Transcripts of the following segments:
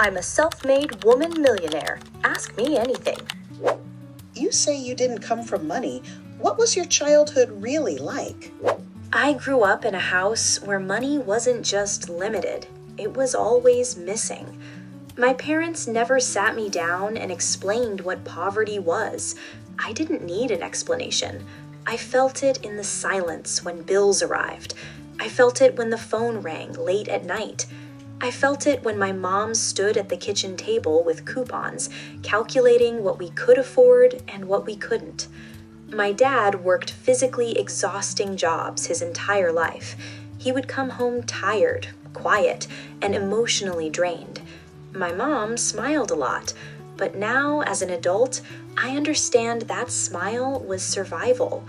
I'm a self-made woman millionaire. Ask me anything. You say you didn't come from money. What was your childhood really like? I grew up in a house where money wasn't just limited, it was always missing. My parents never sat me down and explained what poverty was. I didn't need an explanation. I felt it in the silence when bills arrived. I felt it when the phone rang late at night. I felt it when my mom stood at the kitchen table with coupons, calculating what we could afford and what we couldn't. My dad worked physically exhausting jobs his entire life. He would come home tired, quiet, and emotionally drained. My mom smiled a lot, but now as an adult, I understand that smile was survival.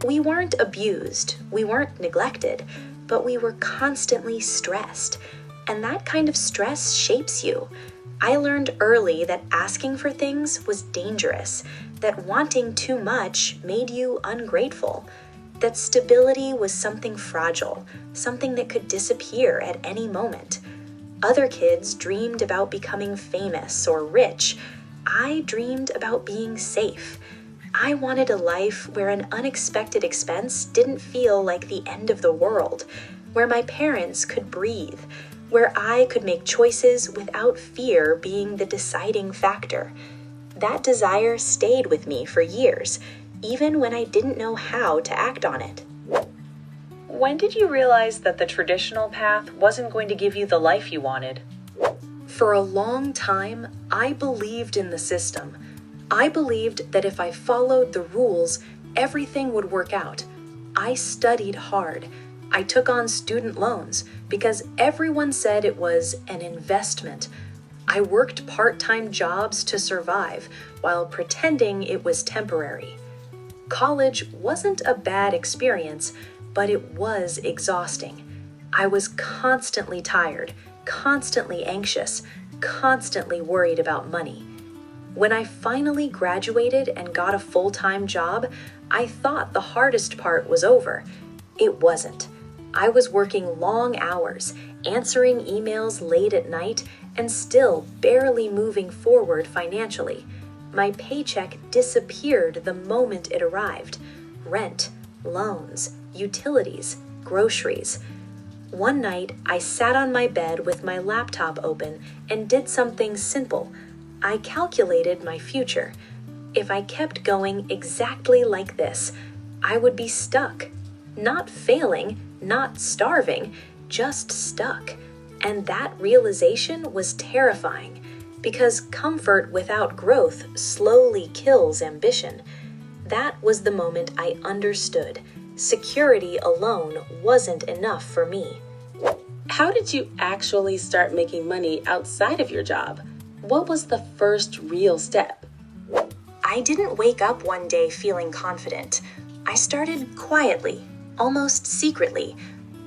We weren't abused, we weren't neglected, but we were constantly stressed. And that kind of stress shapes you. I learned early that asking for things was dangerous, that wanting too much made you ungrateful, that stability was something fragile, something that could disappear at any moment. Other kids dreamed about becoming famous or rich. I dreamed about being safe. I wanted a life where an unexpected expense didn't feel like the end of the world, where my parents could breathe, where I could make choices without fear being the deciding factor. That desire stayed with me for years, even when I didn't know how to act on it. When did you realize that the traditional path wasn't going to give you the life you wanted? For a long time, I believed in the system. I believed that if I followed the rules, everything would work out. I studied hard. I took on student loans because everyone said it was an investment. I worked part-time jobs to survive while pretending it was temporary. College wasn't a bad experience, but it was exhausting. I was constantly tired, constantly anxious, constantly worried about money. When I finally graduated and got a full-time job, I thought the hardest part was over. It wasn't. I was working long hours, answering emails late at night, and still barely moving forward financially. My paycheck disappeared the moment it arrived. Rent, loans, utilities, groceries. One night, I sat on my bed with my laptop open and did something simple. I calculated my future. If I kept going exactly like this, I would be stuck. Not failing, not starving, just stuck. And that realization was terrifying, because comfort without growth slowly kills ambition. That was the moment I understood. Security alone wasn't enough for me. How did you actually start making money outside of your job? What was the first real step? I didn't wake up one day feeling confident. I started quietly, almost secretly.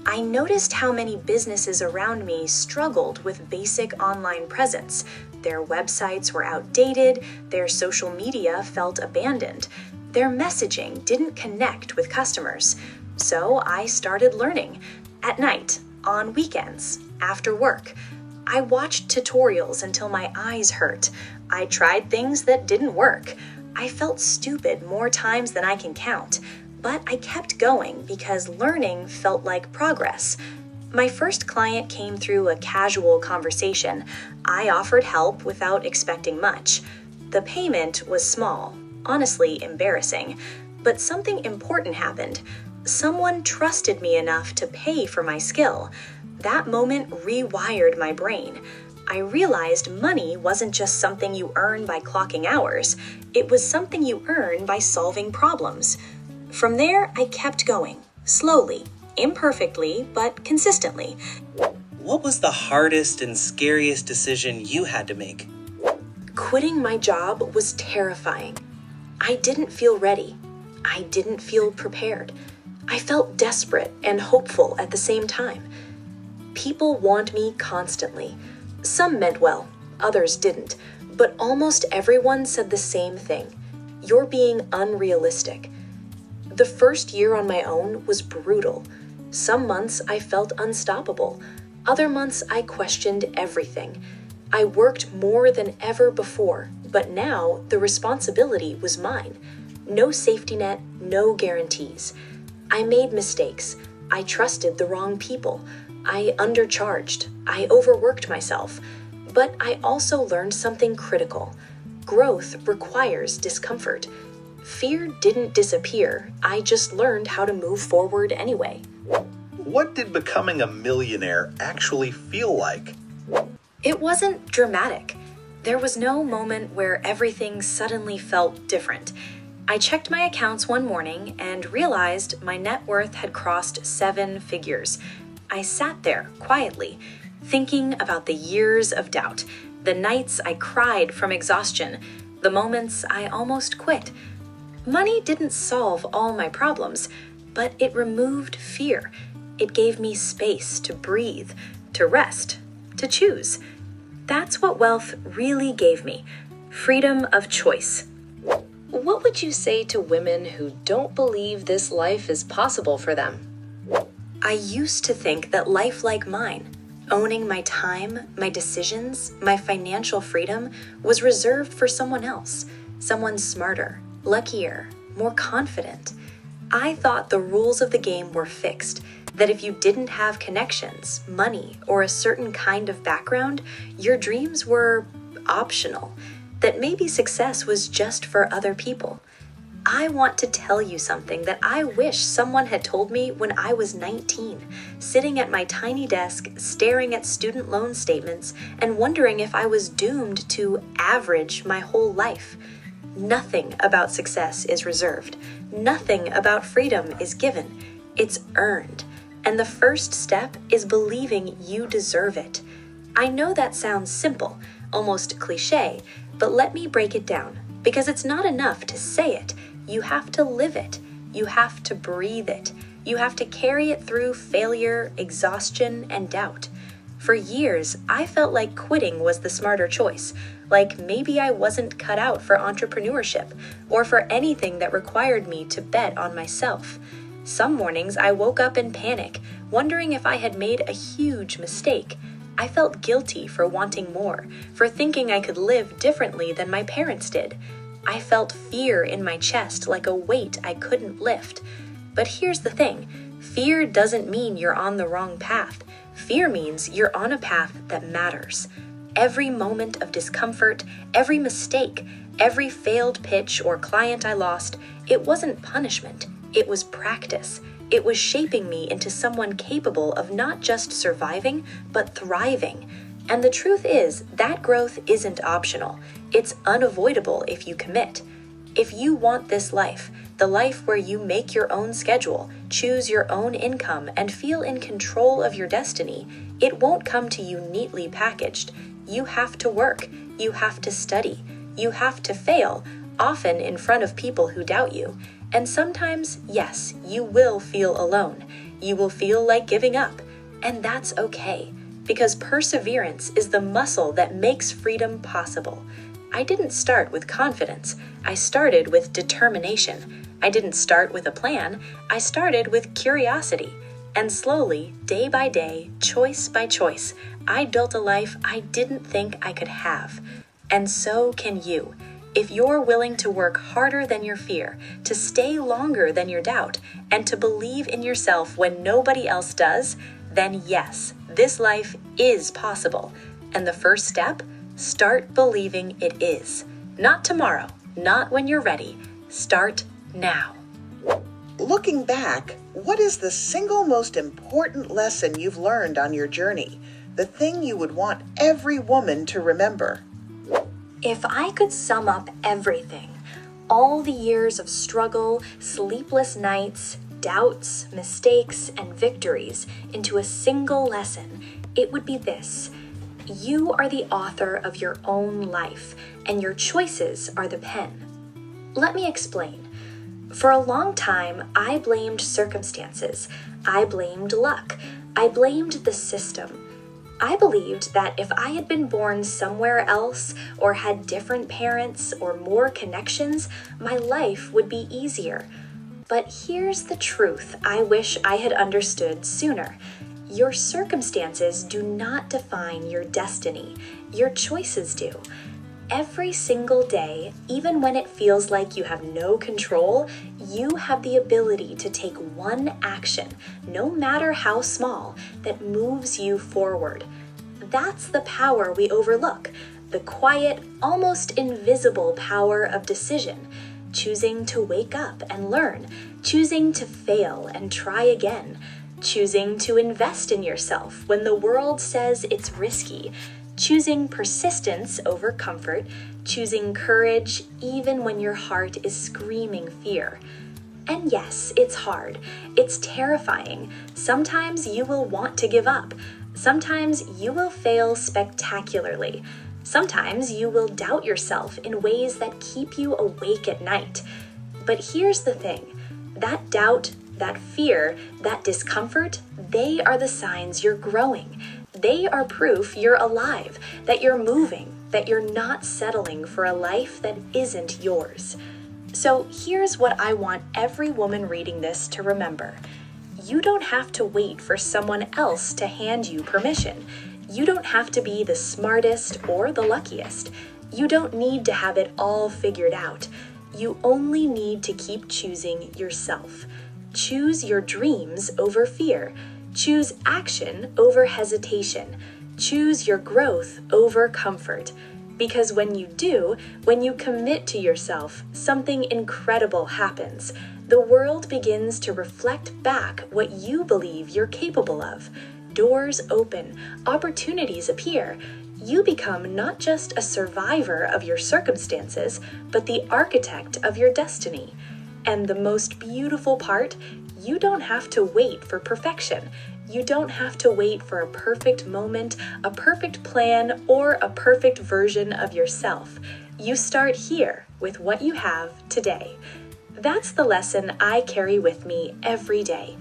I noticed how many businesses around me struggled with basic online presence. Their websites were outdated, their social media felt abandoned, their messaging didn't connect with customers. So I started learning. At night, on weekends, after work. I watched tutorials until my eyes hurt. I tried things that didn't work. I felt stupid more times than I can count. But I kept going because learning felt like progress. My first client came through a casual conversation. I offered help without expecting much. The payment was small, honestly embarrassing, but something important happened. Someone trusted me enough to pay for my skill. That moment rewired my brain. I realized money wasn't just something you earn by clocking hours. It was something you earn by solving problems. From there, I kept going, slowly, imperfectly, but consistently. What was the hardest and scariest decision you had to make? Quitting my job was terrifying. I didn't feel ready. I didn't feel prepared. I felt desperate and hopeful at the same time. People want me constantly. Some meant well, others didn't, but almost everyone said the same thing. You're being unrealistic. The first year on my own was brutal. Some months I felt unstoppable. Other months I questioned everything. I worked more than ever before, but now the responsibility was mine. No safety net, no guarantees. I made mistakes. I trusted the wrong people. I undercharged. I overworked myself. But I also learned something critical. Growth requires discomfort. Fear didn't disappear. I just learned how to move forward anyway. What did becoming a millionaire actually feel like? It wasn't dramatic. There was no moment where everything suddenly felt different. I checked my accounts one morning and realized my net worth had crossed 7 figures. I sat there quietly, thinking about the years of doubt, the nights I cried from exhaustion, the moments I almost quit. Money didn't solve all my problems, but it removed fear. It gave me space to breathe, to rest, to choose. That's what wealth really gave me, freedom of choice. What would you say to women who don't believe this life is possible for them? I used to think that life like mine, owning my time, my decisions, my financial freedom, was reserved for someone else, someone smarter, luckier, more confident. I thought the rules of the game were fixed, that if you didn't have connections, money, or a certain kind of background, your dreams were optional, that maybe success was just for other people. I want to tell you something that I wish someone had told me when I was 19, sitting at my tiny desk, staring at student loan statements, and wondering if I was doomed to average my whole life. Nothing about success is reserved. Nothing about freedom is given. It's earned. And the first step is believing you deserve it. I know that sounds simple, almost cliche, but let me break it down, because it's not enough to say it. You have to live it. You have to breathe it. You have to carry it through failure, exhaustion, and doubt. For years, I felt like quitting was the smarter choice, like maybe I wasn't cut out for entrepreneurship or for anything that required me to bet on myself. Some mornings I woke up in panic, wondering if I had made a huge mistake. I felt guilty for wanting more, for thinking I could live differently than my parents did. I felt fear in my chest like a weight I couldn't lift. But here's the thing, fear doesn't mean you're on the wrong path. Fear means you're on a path that matters. Every moment of discomfort, every mistake, every failed pitch or client I lost, it wasn't punishment. It was practice. It was shaping me into someone capable of not just surviving, but thriving. And the truth is, that growth isn't optional. It's unavoidable if you commit. If you want this life, the life where you make your own schedule, choose your own income, and feel in control of your destiny, it won't come to you neatly packaged. You have to work. You have to study. You have to fail, often in front of people who doubt you. And sometimes, yes, you will feel alone. You will feel like giving up. And that's okay, because perseverance is the muscle that makes freedom possible. I didn't start with confidence. I started with determination. I didn't start with a plan. I started with curiosity. And slowly, day by day, choice by choice, I built a life I didn't think I could have. And so can you. If you're willing to work harder than your fear, to stay longer than your doubt, and to believe in yourself when nobody else does, then yes, this life is possible. And the first step? Start believing it is. Not tomorrow, not when you're ready. Start now. Looking back, what is the single most important lesson you've learned on your journey? The thing you would want every woman to remember? If I could sum up everything, all the years of struggle, sleepless nights, doubts, mistakes, and victories into a single lesson, it would be this. You are the author of your own life, and your choices are the pen. Let me explain. For a long time, I blamed circumstances. I blamed luck. I blamed the system. I believed that if I had been born somewhere else, or had different parents, or more connections, my life would be easier. But here's the truth I wish I had understood sooner. Your circumstances do not define your destiny. Your choices do. Every single day, even when it feels like you have no control, you have the ability to take one action, no matter how small, that moves you forward. That's the power we overlook, the quiet, almost invisible power of decision. Choosing to wake up and learn, choosing to fail and try again, choosing to invest in yourself when the world says it's risky, choosing persistence over comfort, choosing courage even when your heart is screaming fear. And yes, it's hard. It's terrifying. Sometimes you will want to give up. Sometimes you will fail spectacularly. Sometimes you will doubt yourself in ways that keep you awake at night. But here's the thing. That doubt, that fear, that discomfort, they are the signs you're growing. They are proof you're alive, that you're moving, that you're not settling for a life that isn't yours. So here's what I want every woman reading this to remember. You don't have to wait for someone else to hand you permission. You don't have to be the smartest or the luckiest. You don't need to have it all figured out. You only need to keep choosing yourself. Choose your dreams over fear. Choose action over hesitation. Choose your growth over comfort. Because when you do, when you commit to yourself, something incredible happens. The world begins to reflect back what you believe you're capable of. Doors open, opportunities appear. You become not just a survivor of your circumstances, but the architect of your destiny. And the most beautiful part, you don't have to wait for perfection. You don't have to wait for a perfect moment, a perfect plan, or a perfect version of yourself. You start here with what you have today. That's the lesson I carry with me every day.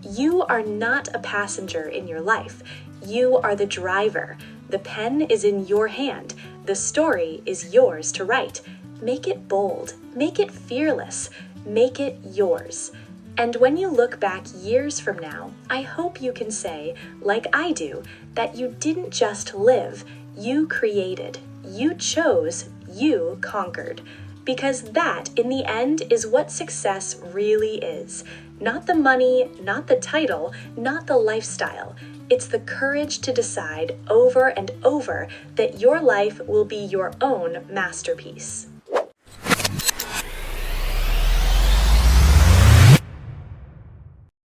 You are not a passenger in your life. You are the driver. The pen is in your hand. The story is yours to write. Make it bold. Make it fearless. Make it yours. And when you look back years from now, I hope you can say, like I do, that you didn't just live, you created, you chose, you conquered. Because that, in the end, is what success really is. Not the money, not the title, not the lifestyle. It's the courage to decide over and over that your life will be your own masterpiece.